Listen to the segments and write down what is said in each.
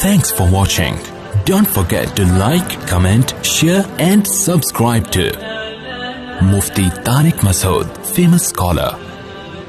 Thanks for watching. Don't forget to like, comment, share and subscribe to Mufti Tariq Masood, famous scholar.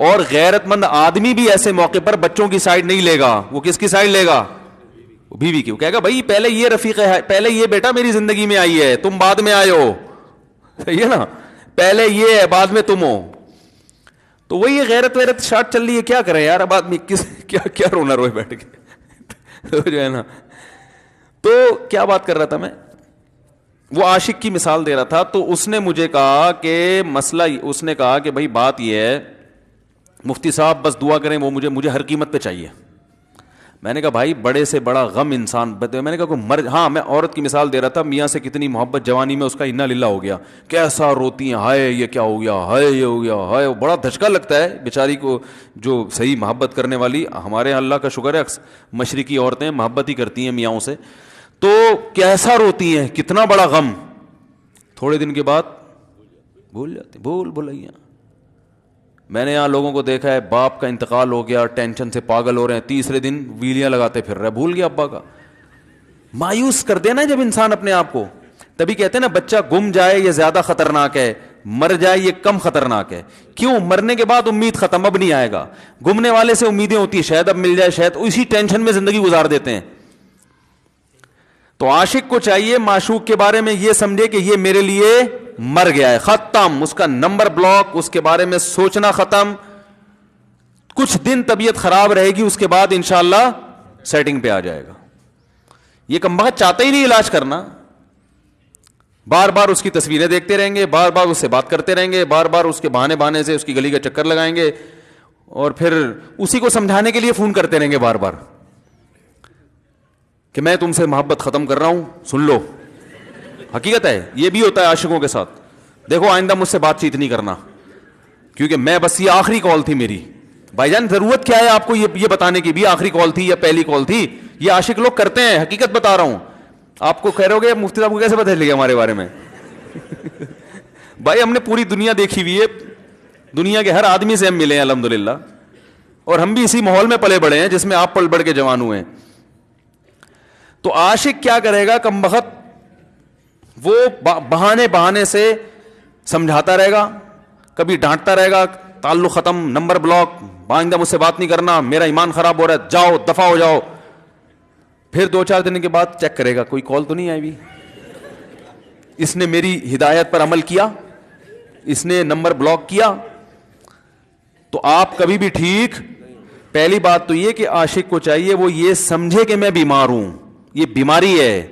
اور غیرت مند آدمی بھی ایسے موقع پر بچوں کی سائڈ نہیں لے گا. وہ کس کی سائڈ لے گا؟ بیوی کی. وہ کہے گا بھائی پہلے یہ رفیق ہے, پہلے یہ بیٹا میری زندگی میں آئی ہے, تم بعد میں آئے ہو, صحیح ہے نا, پہلے یہ ہے بعد میں تم ہو. تو وہی غیرت ویرت شارٹ چل رہی ہے, کیا کریں یار اب آدمی کیا رونا روئے بیٹھ کے تو جو ہے نا. تو کیا بات کر رہا تھا میں, وہ عاشق کی مثال دے رہا تھا. تو اس نے مجھے کہا کہ مسئلہ, اس نے کہا کہ بھائی بات یہ ہے مفتی صاحب بس دعا کریں, وہ مجھے ہر قیمت پہ چاہیے. میں نے کہا بھائی بڑے سے بڑا غم انسان, میں نے کہا کوئی ہاں میں عورت کی مثال دے رہا تھا, میاں سے کتنی محبت جوانی میں اس کا انا للہ ہو گیا, کیسا روتی ہیں, ہائے یہ کیا ہو گیا, ہائے یہ ہو گیا, ہائے, بڑا دھچکا لگتا ہے بیچاری کو. جو صحیح محبت کرنے والی, ہمارے اللہ کا شکر ہے مشرقی عورتیں محبت ہی کرتی ہیں میاں سے, تو کیسا روتی ہیں, کتنا بڑا غم. تھوڑے دن کے بعد بھول جاتے, بھولائیاں. میں نے یہاں لوگوں کو دیکھا ہے, باپ کا انتقال ہو گیا, ٹینشن سے پاگل ہو رہے ہیں, تیسرے دن ویلیاں لگاتے پھر رہے, بھول گیا ابا کا. مایوس کر دینا جب انسان اپنے آپ کو. تبھی کہتے ہیں نا بچہ گم جائے یہ زیادہ خطرناک ہے, مر جائے یہ کم خطرناک ہے. کیوں؟ مرنے کے بعد امید ختم, اب نہیں آئے گا. گمنے والے سے امیدیں ہوتی ہیں شاید اب مل جائے, شاید اسی ٹینشن میں زندگی گزار دیتے ہیں. تو عاشق کو چاہیے معشوق کے بارے میں یہ سمجھے کہ یہ میرے لیے مر گیا ہے, ختم, اس کا نمبر بلاک, اس کے بارے میں سوچنا ختم. کچھ دن طبیعت خراب رہے گی, اس کے بعد انشاءاللہ سیٹنگ پہ آ جائے گا. یہ کمبخت چاہتا ہی نہیں علاج کرنا, بار بار اس کی تصویریں دیکھتے رہیں گے, بار بار اس سے بات کرتے رہیں گے, بار بار اس کے بہانے سے اس کی گلی کا چکر لگائیں گے, اور پھر اسی کو سمجھانے کے لیے فون کرتے رہیں گے بار بار کہ میں تم سے محبت ختم کر رہا ہوں, سن لو. حقیقت ہے, یہ بھی ہوتا ہے عاشقوں کے ساتھ. دیکھو آئندہ مجھ سے بات چیت نہیں کرنا, کیونکہ میں بس یہ آخری کال تھی میری. بھائی جان ضرورت کیا ہے آپ کو یہ بتانے کی بھی آخری کال تھی یا پہلی کال تھی؟ یہ عاشق لوگ کرتے ہیں, حقیقت بتا رہا ہوں. آپ کو کہہ رہے ہو گے مفتی صاحب کو کیسے پتہ چل گیا ہمارے بارے میں بھائی ہم نے پوری دنیا دیکھی ہوئی ہے, دنیا کے ہر آدمی سے ہم ملے ہیں الحمدللہ, اور ہم بھی اسی ماحول میں پلے بڑے ہیں جس میں آپ پل بڑھ کے جوان ہوئے ہیں. تو عاشق کیا کرے گا کمبخت, وہ بہانے سے سمجھاتا رہے گا, کبھی ڈانٹتا رہے گا, تعلق ختم, نمبر بلاک, آئندہ مجھ سے بات نہیں کرنا, میرا ایمان خراب ہو رہا ہے, جاؤ دفع ہو جاؤ. پھر 2-4 دن کے بعد چیک کرے گا کوئی کال تو نہیں آئی بھی, اس نے میری ہدایت پر عمل کیا, اس نے نمبر بلاک کیا. تو آپ کبھی بھی ٹھیک. پہلی بات تو یہ کہ عاشق کو چاہیے وہ یہ سمجھے کہ میں بیمار ہوں, یہ بیماری ہے.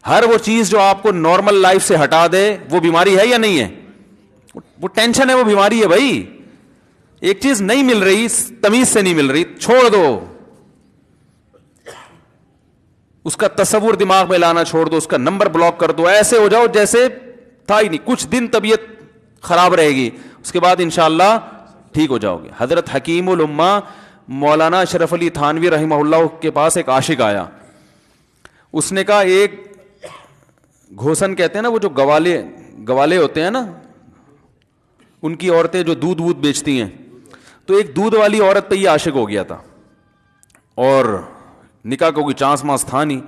ہر وہ چیز جو آپ کو نارمل لائف سے ہٹا دے وہ بیماری ہے یا نہیں ہے؟ وہ ٹینشن ہے, وہ بیماری ہے بھائی. ایک چیز نہیں مل رہی, تمیز سے نہیں مل رہی, چھوڑ دو, اس کا تصور دماغ میں لانا چھوڑ دو, اس کا نمبر بلاک کر دو, ایسے ہو جاؤ جیسے تھا ہی نہیں. کچھ دن طبیعت خراب رہے گی, اس کے بعد انشاءاللہ ٹھیک ہو جاؤ گے. حضرت حکیم الامہ مولانا اشرف علی تھانوی رحمہ اللہ کے پاس ایک عاشق آیا. اس نے کہا ایک گھوسن کہتے ہیں نا, وہ جو گوالے ہوتے ہیں نا, ان کی عورتیں جو دودھ بیچتی ہیں, تو ایک دودھ والی عورت پہ یہ عاشق ہو گیا تھا, اور نکاح کو کوئی چانس مانس تھا نہیں.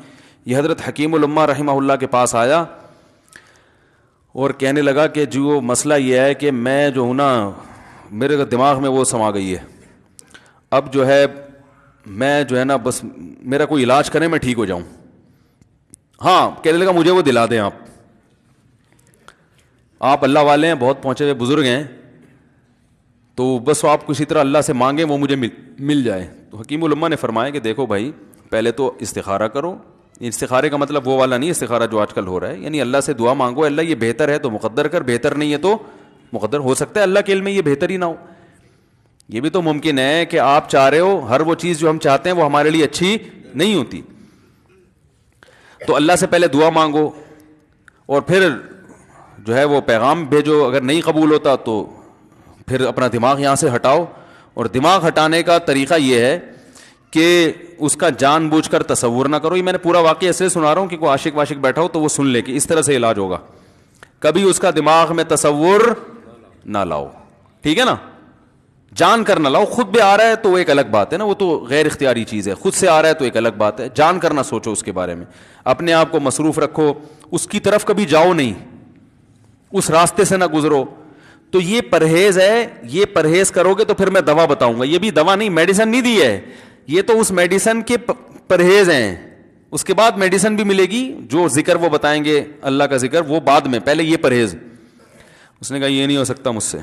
یہ حضرت حکیم الامہ رحمہ اللہ کے پاس آیا اور کہنے لگا کہ جو مسئلہ یہ ہے کہ میں جو ہوں نا, میرے دماغ میں وہ سما گئی ہے, اب جو ہے میں جو ہے نا بس میرا کوئی علاج کرے میں ٹھیک ہو جاؤں. ہاں, کہنے لگا مجھے وہ دلا دیں آپ اللہ والے ہیں, بہت پہنچے ہوئے بزرگ ہیں, تو بس آپ کسی طرح اللہ سے مانگیں وہ مجھے مل جائے. تو حکیم الامہ نے فرمایا کہ دیکھو بھائی, پہلے تو استخارہ کرو. استخارے کا مطلب وہ والا نہیں استخارہ جو آج کل ہو رہا ہے, یعنی اللہ سے دعا مانگو, اللہ یہ بہتر ہے تو مقدر کر, بہتر نہیں ہے تو مقدر. ہو سکتا ہے اللہ کے علم میں یہ بہتر ہی نہ ہو, یہ بھی تو ممکن ہے کہ آپ چاہ رہے ہو ہر وہ چیز جو ہم چاہتے ہیں وہ ہمارے لیے اچھی نہیں ہوتی. تو اللہ سے پہلے دعا مانگو, اور پھر جو ہے وہ پیغام بھیجو. اگر نہیں قبول ہوتا تو پھر اپنا دماغ یہاں سے ہٹاؤ. اور دماغ ہٹانے کا طریقہ یہ ہے کہ اس کا جان بوجھ کر تصور نہ کرو. یہ میں نے پورا واقعہ ایسے سنا رہا ہوں کہ کوئی عاشق واشق بیٹھا ہو تو وہ سن لے کہ اس طرح سے علاج ہوگا. کبھی اس کا دماغ میں تصور نہ لاؤ, ٹھیک ہے نا, جان کر نہ لاؤ. خود بھی آ رہا ہے تو وہ ایک الگ بات ہے نا, وہ تو غیر اختیاری چیز ہے. خود سے آ رہا ہے تو ایک الگ بات ہے. جان کر نہ سوچو اس کے بارے میں, اپنے آپ کو مصروف رکھو, اس کی طرف کبھی جاؤ نہیں, اس راستے سے نہ گزرو. تو یہ پرہیز ہے, یہ پرہیز کرو گے تو پھر میں دوا بتاؤں گا. یہ بھی دوا نہیں, میڈیسن نہیں دی ہے, یہ تو اس میڈیسن کے پرہیز ہیں. اس کے بعد میڈیسن بھی ملے گی, جو ذکر وہ بتائیں گے اللہ کا ذکر وہ بعد میں, پہلے یہ پرہیز. اس نے کہا یہ نہیں ہو سکتا مجھ سے.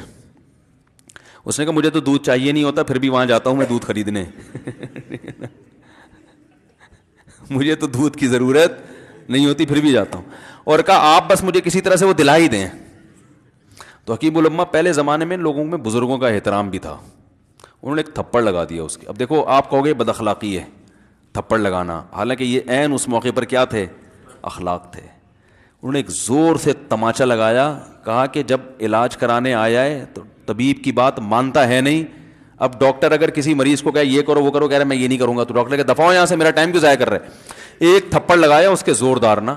اس نے کہا مجھے تو دودھ چاہیے نہیں ہوتا, پھر بھی وہاں جاتا ہوں میں دودھ خریدنے. مجھے تو دودھ کی ضرورت نہیں ہوتی, پھر بھی جاتا ہوں. اور کہا آپ بس مجھے کسی طرح سے وہ دلا ہی دیں. تو حکیم الامہ پہلے زمانے میں لوگوں میں بزرگوں کا احترام بھی تھا. انہوں نے ایک تھپڑ لگا دیا اس کے. اب دیکھو آپ کہو گے بد اخلاقی ہے تھپڑ لگانا, حالانکہ یہ عین اس موقع پر کیا تھے, اخلاق تھے. انہوں نے ایک زور سے تماچا لگایا, کہا کہ جب علاج کرانے آیا ہے تو طبیب کی بات مانتا ہے نہیں. اب ڈاکٹر اگر کسی مریض کو کہے یہ کرو وہ کرو, کہہ رہا ہے میں یہ نہیں کروں گا, تو ڈاکٹر کہ دفعہ ہو یہاں سے, میرا ٹائم کیوں ضائع کر رہے. ایک تھپڑ لگایا اس کے زوردار نا.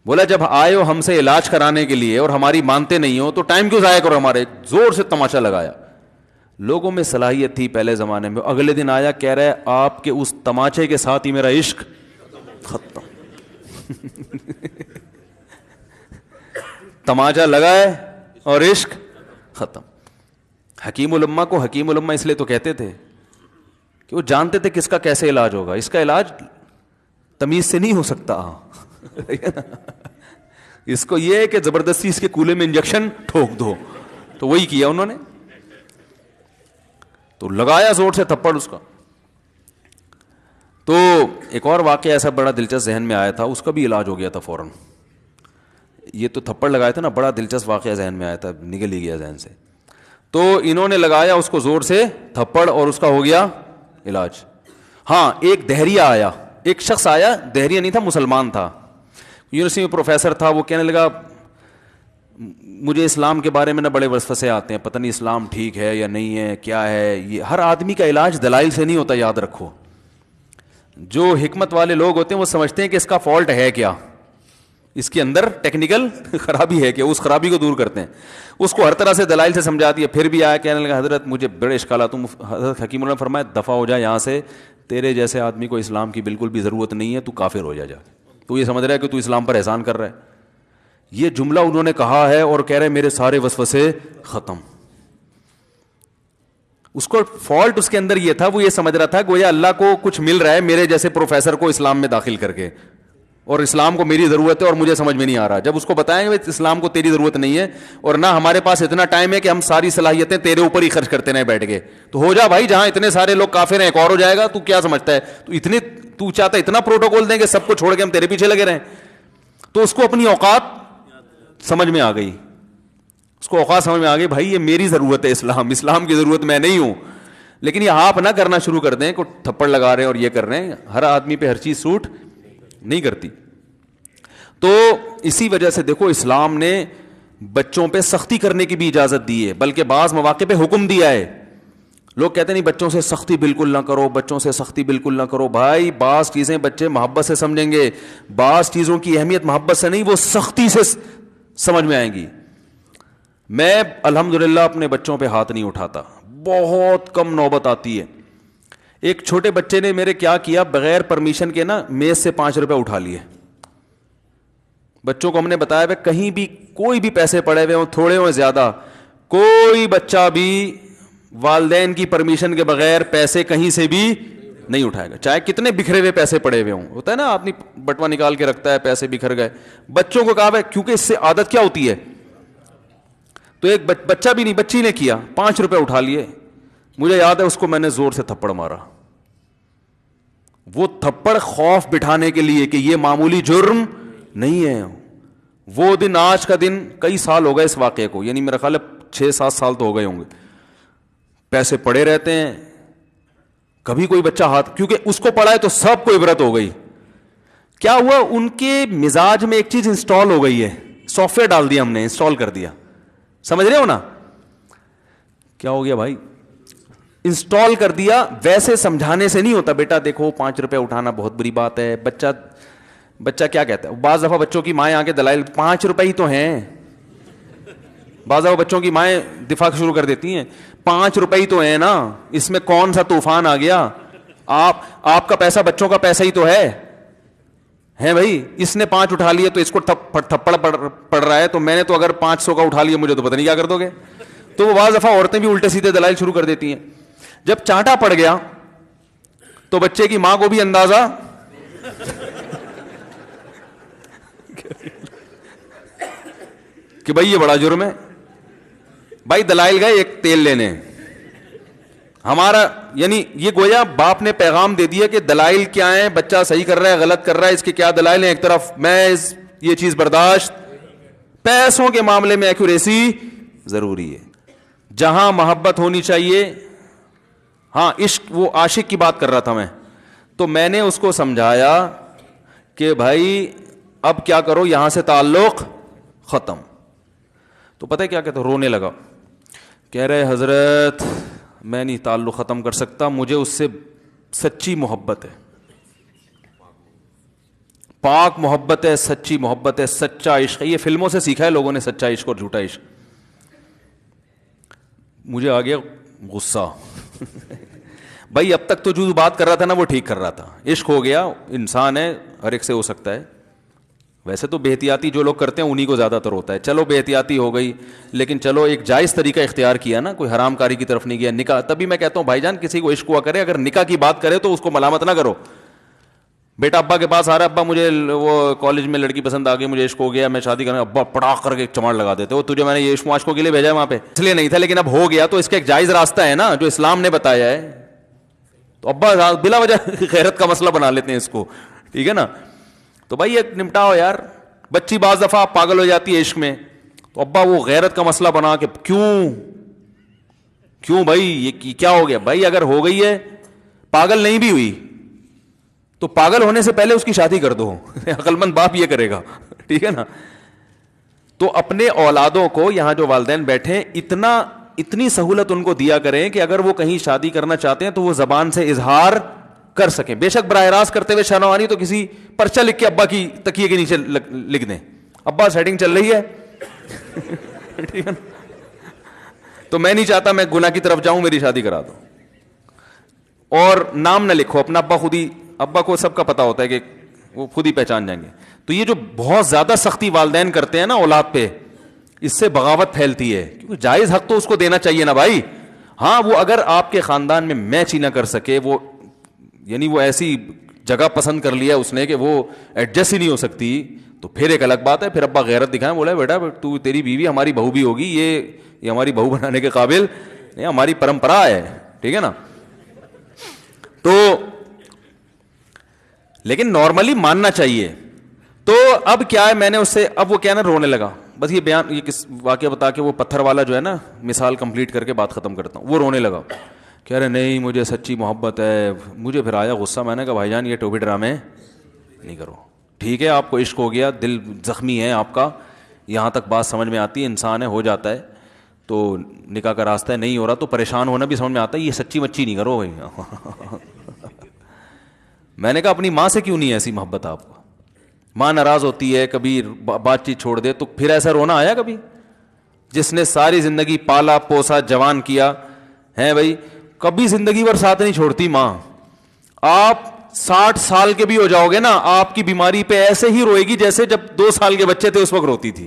بولا جب آئے ہو ہم سے علاج کرانے کے لیے اور ہماری مانتے نہیں ہو تو ٹائم کیوں ضائع کرو ہمارے. زور سے تماچا لگایا. لوگوں میں صلاحیت تھی پہلے زمانے میں. اگلے دن آیا کہہ رہا ہے آپ کے اس تماچے کے ساتھ ہی میرا عشق ختم. تماچا لگائے اور عشق ختم. حکیم الامہ کو حکیم الامہ اس لیے تو کہتے تھے کہ وہ جانتے تھے کس کا کیسے علاج ہوگا. اس کا علاج تمیز سے نہیں ہو سکتا. اس کو یہ ہے کہ زبردستی اس کے کولے میں انجیکشن ٹھوک دو, تو وہی کیا انہوں نے. تو لگایا زور سے تھپڑ اس کا. تو ایک اور واقعہ ایسا بڑا دلچسپ ذہن میں آیا تھا, اس کا بھی علاج ہو گیا تھا فوراً. یہ تو تھپڑ لگایا تھا نا, بڑا دلچسپ واقعہ ذہن میں آیا تھا, نکل ہی گیا ذہن سے. تو انہوں نے لگایا اس کو زور سے تھپڑ اور اس کا ہو گیا علاج. ہاں ایک دہریہ آیا, ایک شخص آیا, دہریہ نہیں تھا مسلمان تھا, یونیورسٹی میں پروفیسر تھا. وہ کہنے لگا مجھے اسلام کے بارے میں نہ بڑے وسوسے آتے ہیں, پتہ نہیں اسلام ٹھیک ہے یا نہیں ہے, کیا ہے یہ. ہر آدمی کا علاج دلائل سے نہیں ہوتا, یاد رکھو. جو حکمت والے لوگ ہوتے ہیں وہ سمجھتے ہیں کہ اس کا فالٹ ہے کیا, اس کے اندر ٹیکنیکل خرابی ہے کہ اس خرابی کو دور کرتے ہیں. اس کو ہر طرح سے دلائل سے سمجھا دیا. پھر بھی آیا کہنے لگا حضرت مجھے بڑے اشکالات. حضرت حکیم اللہ نے فرمایا دفع ہو جا یہاں سے, تیرے جیسے آدمی کو اسلام کی بالکل بھی ضرورت نہیں ہے, تو کافر ہو جا. تو یہ سمجھ رہا ہے کہ تو اسلام پر احسان کر رہا ہے. یہ جملہ انہوں نے کہا ہے اور کہہ رہے میرے سارے وسوسے ختم. اس کو فالٹ اس کے اندر یہ تھا, وہ یہ سمجھ رہا تھا گویا اللہ کو کچھ مل رہا ہے میرے جیسے پروفیسر کو اسلام میں داخل کر کے, اور اسلام کو میری ضرورت ہے اور مجھے سمجھ میں نہیں آ رہا. جب اس کو بتائیں گے اسلام کو تیری ضرورت نہیں ہے اور نہ ہمارے پاس اتنا ٹائم ہے کہ ہم ساری صلاحیتیں تیرے اوپر ہی خرچ کرتے رہیں بیٹھ کے, تو ہو جا بھائی, جہاں اتنے سارے لوگ کافر ہیں ایک اور ہو جائے گا. تو کیا سمجھتا ہے تو چاہتا ہے اتنا پروٹوکول دیں کہ سب کو چھوڑ کے ہم تیرے پیچھے لگے رہیں. تو اس کو اپنی اوقات سمجھ میں آ گئی, اس کو اوقات سمجھ میں آ گئی, بھائی یہ میری ضرورت ہے اسلام کی ضرورت میں نہیں ہوں. لیکن یہ آپ نہ کرنا شروع کر دیں کہ تھپڑ لگا رہے ہیں اور یہ کر رہے ہیں. ہر آدمی پہ ہر چیز سوٹ نہیں کرتی. تو اسی وجہ سے دیکھو اسلام نے بچوں پہ سختی کرنے کی بھی اجازت دی ہے, بلکہ بعض مواقع پہ حکم دیا ہے. لوگ کہتے ہیں نہیں بچوں سے سختی بالکل نہ کرو, بچوں سے سختی بالکل نہ کرو. بھائی بعض چیزیں بچے محبت سے سمجھیں گے, بعض چیزوں کی اہمیت محبت سے نہیں, وہ سختی سے سمجھ میں آئیں گی. میں الحمدللہ اپنے بچوں پہ ہاتھ نہیں اٹھاتا, بہت کم نوبت آتی ہے. ایک چھوٹے بچے نے میرے کیا کیا, بغیر پرمیشن کے نا میز سے 5 روپے اٹھا لیے. بچوں کو ہم نے بتایا کہ کہیں بھی کوئی بھی پیسے پڑے ہوئے ہوں, تھوڑے ہوں زیادہ, کوئی بچہ بھی والدین کی پرمیشن کے بغیر پیسے کہیں سے بھی نہیں اٹھائے گا, چاہے کتنے بکھرے ہوئے پیسے پڑے ہوئے ہوں. ہوتا ہے نا آدمی بٹوا نکال کے رکھتا ہے, پیسے بکھر گئے. بچوں کو کہا ہے کیونکہ اس سے عادت کیا ہوتی ہے. تو ایک بچہ بھی نہیں, بچی نے کیا, 5 روپے اٹھا لیے. مجھے یاد ہے اس کو میں نے زور سے تھپڑ مارا. وہ تھپڑ خوف بٹھانے کے لیے کہ یہ معمولی جرم نہیں ہے. وہ دن آج کا دن کئی سال ہو گئے اس واقعے کو, یعنی میرا خیال ہے 6-7 سال تو ہو گئے ہوں گے. پیسے پڑے رہتے ہیں, کبھی کوئی بچہ ہاتھ, کیونکہ اس کو پڑا ہے تو سب کو عبرت ہو گئی. کیا ہوا, ان کے مزاج میں ایک چیز انسٹال ہو گئی ہے, سافٹ ویئر ڈال دیا ہم نے, انسٹال کر دیا. سمجھ رہے ہو نا کیا ہو گیا بھائی, انسٹال کر دیا. ویسے سمجھانے سے نہیں ہوتا, بیٹا دیکھو 5 روپے اٹھانا بہت بری بات ہے. بچہ کیا کہتا ہے, بعض دفعہ بچوں کی مائیں آ کے دلائل 5 روپے ہی تو ہیں, بعض دفعہ بچوں کی مائیں دفاع شروع کر دیتی ہیں 5 روپے ہی تو ہیں نا, اس میں کون سا طوفان آ گیا, آپ کا پیسہ بچوں کا پیسہ ہی تو ہے ہے بھائی اس نے 5 اٹھا لیے تو اس کو تھپڑ پڑ رہا ہے, تو میں نے تو اگر 500 کا اٹھا لیا مجھے تو پتہ نہیں کیا کر دو گے. تو وہ بعض دفعہ عورتیں بھی الٹے سیدھے دلائل شروع کر دیتی ہیں. جب چانٹا پڑ گیا تو بچے کی ماں کو بھی اندازہ کہ بھائی یہ بڑا جرم ہے. بھائی دلائل گئے ایک تیل لینے, ہمارا یعنی یہ گویا باپ نے پیغام دے دیا کہ دلائل کیا ہیں, بچہ صحیح کر رہا ہے غلط کر رہا ہے, اس کے کیا دلائل ہیں. ایک طرف محض یہ چیز برداشت, پیسوں کے معاملے میں ایکوریسی ضروری ہے. جہاں محبت ہونی چاہیے, ہاں عشق, وہ عاشق کی بات کر رہا تھا میں, تو میں نے اس کو سمجھایا کہ بھائی اب کیا کرو, یہاں سے تعلق ختم. تو پتہ ہے کیا کہتا, رونے لگا, کہہ رہے حضرت میں نہیں تعلق ختم کر سکتا, مجھے اس سے سچی محبت ہے, پاک محبت ہے, سچی محبت ہے, سچا عشق ہے. یہ فلموں سے سیکھا ہے لوگوں نے سچا عشق اور جھوٹا عشق. مجھے آ گیا غصہ. بھائی اب تک تو جو بات کر رہا تھا نا وہ ٹھیک کر رہا تھا, عشق ہو گیا, انسان ہے, ہر ایک سے ہو سکتا ہے. ویسے تو بے احتیاطی جو لوگ کرتے ہیں انہی کو زیادہ تر ہوتا ہے. چلو بے احتیاطی ہو گئی, لیکن چلو ایک جائز طریقہ اختیار کیا نا, کوئی حرام کاری کی طرف نہیں گیا. نکاح, تبھی میں کہتا ہوں بھائی جان کسی کو عشق ہوا کرے, اگر نکاح کی بات کرے تو اس کو ملامت نہ کرو. بیٹا ابا کے پاس آ رہا ہے, ابا مجھے وہ کالج میں لڑکی پسند آ گئی, مجھے عشق ہو گیا, میں شادی کرنا, ابا پڑاخ کر کے چماڑ لگا دیتے ہو, تجھے میں نے یہ عشق عاشقوں کے لیے بھیجا ہے وہاں پہ, اس لیے نہیں تھا, لیکن اب ہو گیا تو اس کا ایک جائز راستہ ہے نا جو اسلام نے بتایا ہے. تو ابا بلا وجہ غیرت کا مسئلہ بنا لیتے ہیں اس کو, ٹھیک ہے نا. تو بھائی ایک نمٹاؤ یار. بچی بعض دفعہ پاگل ہو جاتی ہے عشق میں, تو ابا وہ غیرت کا مسئلہ بنا کے کیوں بھائی یہ کیا ہو گیا. بھائی اگر ہو گئی ہے, پاگل نہیں بھی ہوئی تو پاگل ہونے سے پہلے اس کی شادی کر دو. عقل مند باپ یہ کرے گا, ٹھیک ہے نا. تو اپنے اولادوں کو, یہاں جو والدین بیٹھے, اتنی سہولت ان کو دیا کریں کہ اگر وہ کہیں شادی کرنا چاہتے ہیں تو وہ زبان سے اظہار کر سکیں. بے شک براہ راست کرتے ہوئے شرم آنی تو کسی پرچہ لکھ کے ابا کی تکیے کے نیچے لکھ دیں, ابا سیٹنگ چل رہی ہے, ٹھیک ہے نا. تو میں نہیں چاہتا میں گناہ کی طرف جاؤں, میری شادی کرا دو. اور نام نہ لکھو اپنا, ابا خود ہی, ابا کو سب کا پتا ہوتا ہے کہ وہ خود ہی پہچان جائیں گے. تو یہ جو بہت زیادہ سختی والدین کرتے ہیں نا اولاد پہ, اس سے بغاوت پھیلتی ہے, کیونکہ جائز حق تو اس کو دینا چاہیے نا بھائی. ہاں وہ اگر آپ کے خاندان میں میچ ہی نہ کر سکے, وہ یعنی وہ ایسی جگہ پسند کر لیا اس نے کہ وہ ایڈجسٹ ہی نہیں ہو سکتی, تو پھر ایک الگ بات ہے. پھر ابا غیرت دکھائیں, بولا بیٹا تو تیری بیوی ہماری بہو بھی ہوگی, یہ ہماری بہو بنانے کے قابل, یہ ہماری پرمپرا ہے, ٹھیک ہے نا. تو لیکن نارملی ماننا چاہیے. تو اب کیا ہے, میں نے اس سے, اب وہ کیا نا رونے لگا. بس یہ بیان, یہ کس واقعہ بتا کے وہ پتھر والا جو ہے نا مثال کمپلیٹ کر کے بات ختم کرتا ہوں. وہ رونے لگا, کہہ رہے نہیں مجھے سچی محبت ہے. مجھے پھر آیا غصہ, میں نے کہا بھائی جان یہ ٹوپی ڈرامے نہیں کرو. ٹھیک ہے آپ کو عشق ہو گیا, دل زخمی ہے آپ کا, یہاں تک بات سمجھ میں آتی ہے, انسان ہے, ہو جاتا ہے, تو نکاح کا راستہ ہے, نہیں ہو رہا تو پریشان ہونا بھی سمجھ میں آتا ہے, یہ سچی مچی نہیں کرو بھائی. میں نے کہا اپنی ماں سے کیوں نہیں ایسی محبت آپ کو, ماں ناراض ہوتی ہے, کبھی بات چیت چھوڑ دے تو پھر ایسا رونا آیا کبھی؟ جس نے ساری زندگی پالا پوسا جوان کیا ہے بھائی, کبھی زندگی بھر ساتھ نہیں چھوڑتی ماں. آپ 60 سال کے بھی ہو جاؤ گے نا, آپ کی بیماری پہ ایسے ہی روئے گی جیسے جب 2 سال کے بچے تھے اس وقت روتی تھی.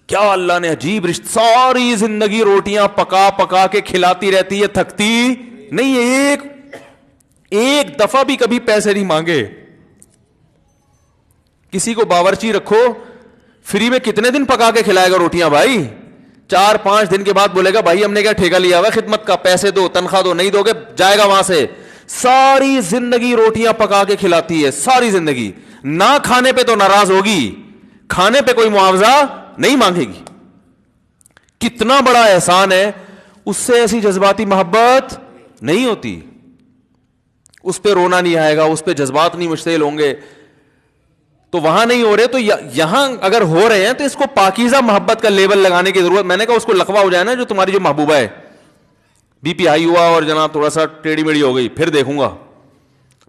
کیا اللہ نے عجیب رشتہ, ساری زندگی روٹیاں پکا پکا کے کھلاتی رہتی ہے, تھکتی نہیں, ایک دفعہ بھی کبھی پیسے نہیں مانگے. کسی کو باورچی رکھو, فری میں کتنے دن پکا کے کھلائے گا روٹیاں بھائی؟ 4-5 دن کے بعد بولے گا بھائی ہم نے کیا ٹھیکہ لیا ہوا خدمت کا, پیسے دو, تنخواہ دو, نہیں دو گے جائے گا وہاں سے. ساری زندگی روٹیاں پکا کے کھلاتی ہے, ساری زندگی. نہ کھانے پہ تو ناراض ہوگی, کھانے پہ کوئی معاوضہ نہیں مانگے گی. کتنا بڑا احسان ہے, اس سے ایسی جذباتی محبت نہیں ہوتی. اس پہ رونا نہیں آئے گا, اس پہ جذبات نہیں مشتعل ہوں گے. تو وہاں نہیں ہو رہے تو یہاں اگر ہو رہے ہیں تو اس کو پاکیزہ محبت کا لیبل لگانے کی ضرورت. میں نے کہا اس کو لقبہ ہو جائے نا جو تمہاری جو محبوبہ ہے, بی پی ہائی ہوا اور جناب تھوڑا سا ٹیڑھی میڑھی ہو گئی, پھر دیکھوں گا,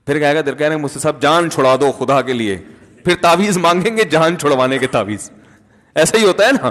پھر کہے گا, کہہ رہے ہیں مجھ سے صاحب جان چھڑا دو خدا کے لیے, پھر تعویذ مانگیں گے جان چھڑوانے کے تعویذ. ایسا ہی ہوتا ہے نا.